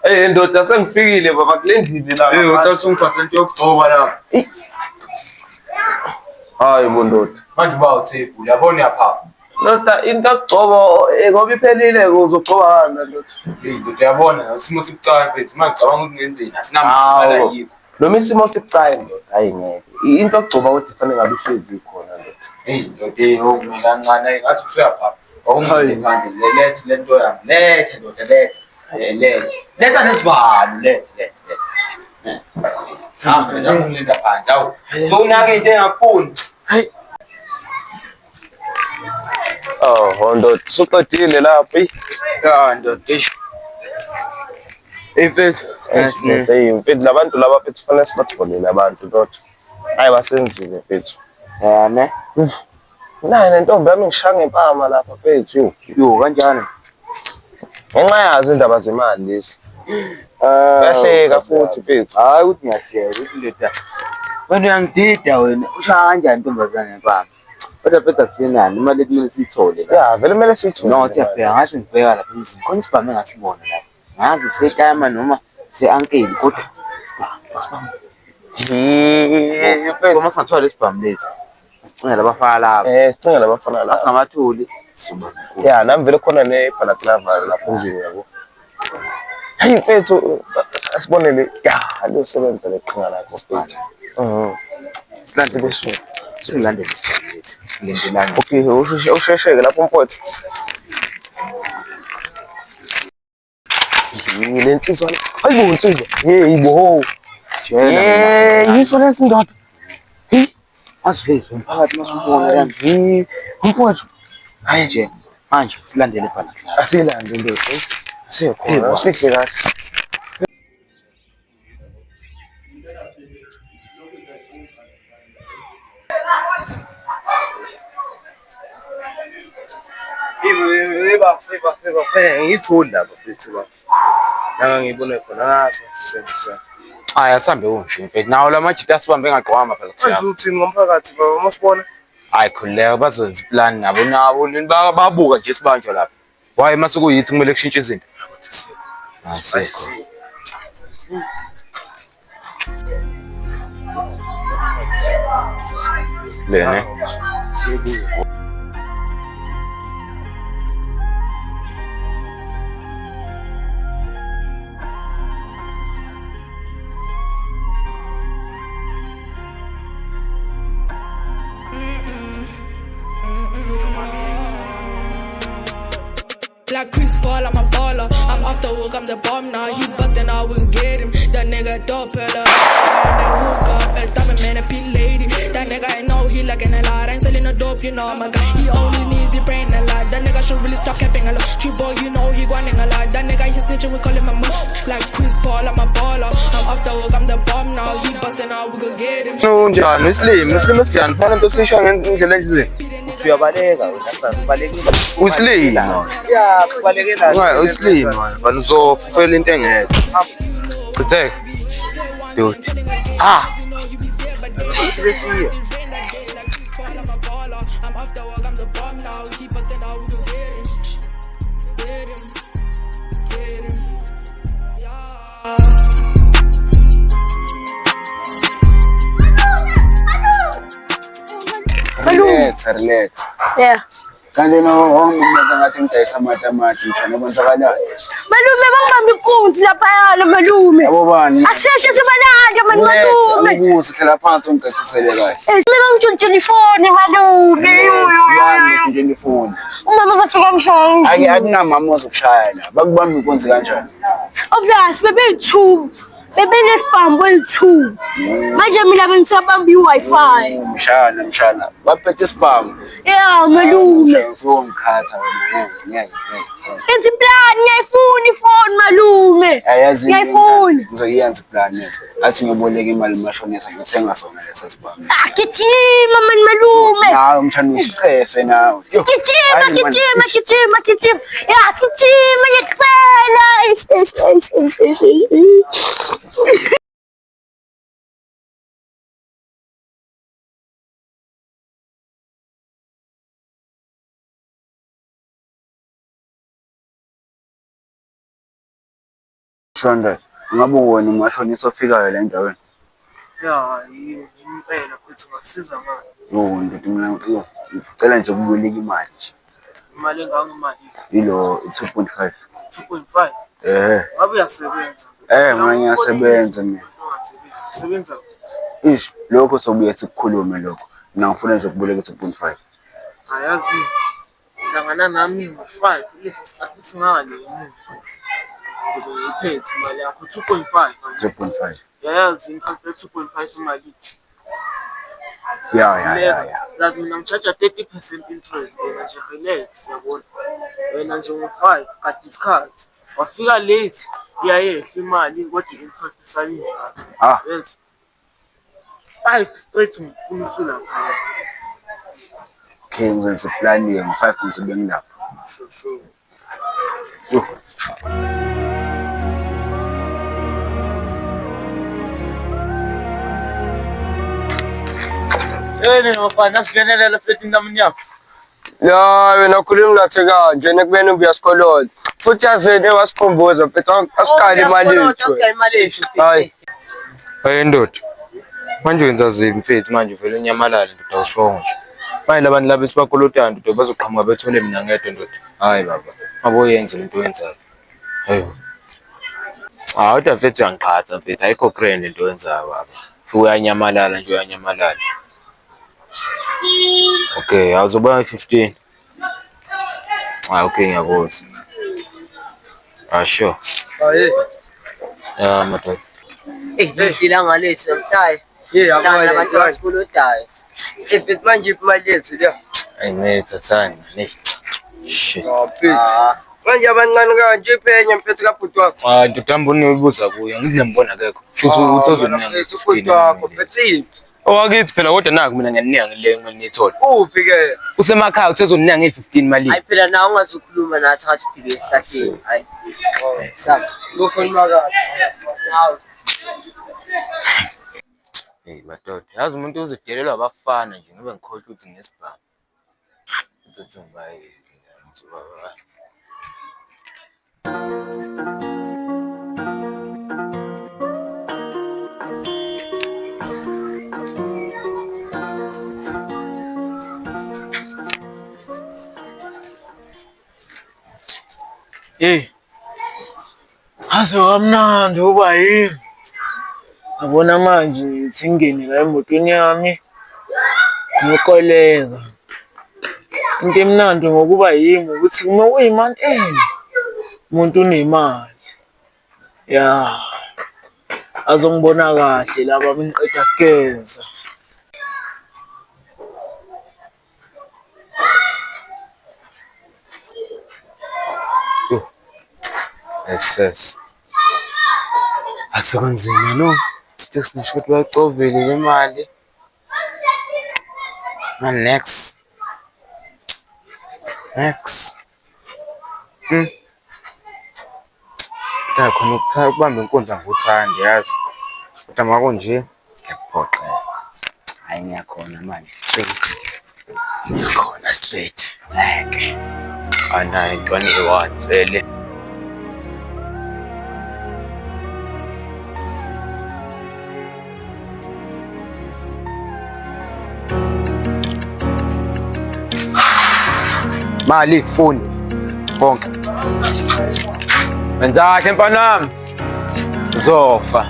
Ndoda sengifikile baba kulendile la. Usathi ungiphathe into yokugcoba lapha. Hayi bo ndoda. Manje uba uthefu, uyabona uyaphapha. Ndoda into yokugcoba ngoba iphelile uzogcoba ngani ndoda? Ndoda uyabona isimo sibucayi mfethu. Manje ngicabanga ukuthi ngenzeni? Asinamali ayikho. Noma isimo sibucayi ndoda hayi ngeke. Into yokugcoba ukuthi kufanele ngabe ihlezi ikhona ndoda. Ndoda okumele kancane ngathi usuyaphapha. Awungiphe phandle lethe lento yami. Lethe ndoda lethe. Letha nesivalo lethe. Hamba nje ungilinda phandle. Awu. Sonake into engakufuni. Hayi. Ndoda usuqedile lapha. Ya ndoda eish. Mfethu, mfethu labantu laba mfethu kufanele sibatholele abantu ndoda. Hayi basenzile mfethu. Ne. Nayi nentombi yami ngishaya ngempama lapha mfethu. Yo kanjani? Ngenxa yazo indaba zemali lezi. Uyahleka futhi mfethu. Hayi ukuthi ngiyahleka ukuthi ndoda. Wena uyangidida wena. Ushaya kanjani intombazane ngempama? Kodwa phela kusenani imali ekumele siyithole la. Ya vele kumele siyithole. No ngiyabheka ngathi ngibheka lapha emzini. Khona isibhamu engasibona lapha. Ngazi seTayama noma se-Uncle kodwa isibhamu. So masingathola lesibhamu lezi. Sicingela abafana laba. Sicingela abafana laba. Asingamathuli. Ya nami vele khona nebhalaklava lapha endlini yabo. Hayi mfethu asibonele ya losebenza leqhinga lakho mfethu. Silande besho. Silandele isibhamu lesi. Lendelana. Okay, ushesheke lapho mfowethu. Le nsizwa le. Hayibo nsizwa. Yibo. Yiso lesi ndoda. Asivezi umphakathi masubona yani. Mfowethu. Hayi nje. Manje silandele phela. Asilande ndoda. Siyakhona. Sihle kahle. Ngiyitholi lapha futhi ba. Nanga ngibone khona ngathi senza. Hayi asambe unje mfethu. Nawo lamajita asibambe ngaqhwama phela. Manje uthini ngomphakathi baba masibona? Hayi khuleka bazwenza iplan nabo babuka nje sibanjwa lapha. Why mase kuyithi kumele kushintshe izinto? Asekho. Lene. Like Chris Paul, I'm a baller. I'm off the hook, I'm the bomb now. He bustin' out, we can get him. That nigga dope, fella. That hook up, and stop man, a P lady. That nigga, I know he like an lot. Ain't selling no dope, you know, my guy. He only needs the brain a lot. That nigga should really stop capping a lot. True boy, you know he going a lot. That nigga, he snitching, we call him a move. Like Chris Paul, I'm a baller. I'm off the hook, I'm the bomb now. He bustin' out, we can get him. Njani Muslim esiyani fanele into sisho ngendlela endlini. Uyabaleka wena ubalekile. Uslim. Ya kubalekela. Ungayi uslim manje uzofela into engekho. Chitheke. Dude. Sibesiye. Relax. Yeah. Kanti nomenza ngathi ngidayisa amatamati ngisho nokwenzakalayo. Malume bangibambe ikunzi lapha yana malume. Yabo bani? Asheshe sibalande mani malume. Ukuze hlela phansi ungicacisele kahle. Mina ngitshontshela ifoni malume. Ngitshela ifoni. Umama uzafika mshaya. Ake akunamama ozokushaya la. Bakubamba inkonzi kanjani? Obvious bebe-2. Bebenesibhamu boyi-2. Manje mina bengisabamba i-Wi-Fi. Mshana. Baphethe isibhamu. Yeah, malume. Ngizongikhatha wena. Ngeke. Enza plan, ngiyayifuna ifoni malume. Ayazi. Ngiyayifuna. Ngizoyenza iplan yethu. Athi ngiboleka imali mashonisa ngithenga sona lesa sibhamu. Gijima mani malume. Nawe mshana usichefe nawe. Gijima. Ya gijima ngiyakufela. Shonda, ngabe wona umashonisa ofikayo la endaweni? Ya, impela futhi ungasiza ngani? Ndoda mina ngicela nje ukuboleka imali nje. Imali engangemali Yilo 2.5. 2.5. Ngabe uyasebenza? Mina ngiyasebenza mina. Usebenza? Ish, lokho sobuye sikukhulume lokho. Mina ngifuna nje ukuboleka 2.5. Ayazi. Hlangana nami ngo5 lesi sihlahla singale umuntu. Ngiphethe imali yakho 2.5. 2.5. Yazi inkazi 2.5 imali. Ya. Lazi mina ngicharge 30% interest wena nje relax yabona. Wena nje ngo5 ka discount. Wafika late iyayehla imali kodwa interest isalinjalo. Yes. 5 straight ngifuna usula khaya. Okay, ngizenze plan ye 5 ngizobe ngilapha. Sure. Ngofana sivenelela flethi nami yakho. Ya wena khuluma nathi kanje nekubeni ubuya esikolweni. Futhi yazini wasikhumbuza mfethu asikali imali yethu. Hayi. Hey ndoda. Manje wenza zini mfethu manje uvela unyamalala ndoda awushongo nje. Manje labantu laba esibakolotana ndoda bazoqhamuka bethole mina ngedwa ndoda. Hayi baba. Maboyenze lento oyenzayo. Hayo. Kodwa mfethu uyangiqhatha mfethu ayikho grand into oyenzayo baba. Futhi uyanyamalala nje uyanyamalala. Okay, awuzoba 15. Okay ngiyakuzwa. Sure. Madoda. Ilanga lethu namhlanje. Yabona abantu basikolodayo. Futhi manje imali yethu la. Ayimthathani ne. Shit. Manje abancane kanje iphenya mfethu kabhuti wakho. Ndoda mbona uyibuza kuyo ngizembona akekho. Shuthu uthozoninyanga ubhuti wakho Betty. Owakithi phela kodwa naku mina ngiyaninyanga le imali nithola. Uphi ke? Usemakhaya uthozoninyanga nge15 mali. Hayi phela nawe ungazokhuluma nathi ngathi udibe esihlahleni. Hayi. Saka. Ngokhuluma kahle. Nawe. Hey madoda, yazi umuntu uzodelelwa abafana nje ngoba ngikhohle ukuthi nginesibhamu. Uthi ngibaye ngizobaba. Kamnandi uba yini? Yabona manje singene la emotweni yami. Ngikoleka. Into emnandi ngokuba yimi ukuthi uma uyimali umuntu unemali. Ya. Azongibona kahle laba bengiqeda kugeza. Yes. Asekunzima no. Sticks nisho ukuthi bayicovile le mali. Next. Khona ukuthaya ukubamba inkonza ngokuthanda yazi. Kodwa makunje ngiyakuphoqa. Hayi ngiyakhona manje straight. Ngiyakhona straight. Like. Ana 21 vele. Mali phone konke wenza kahle mfanami uzofa.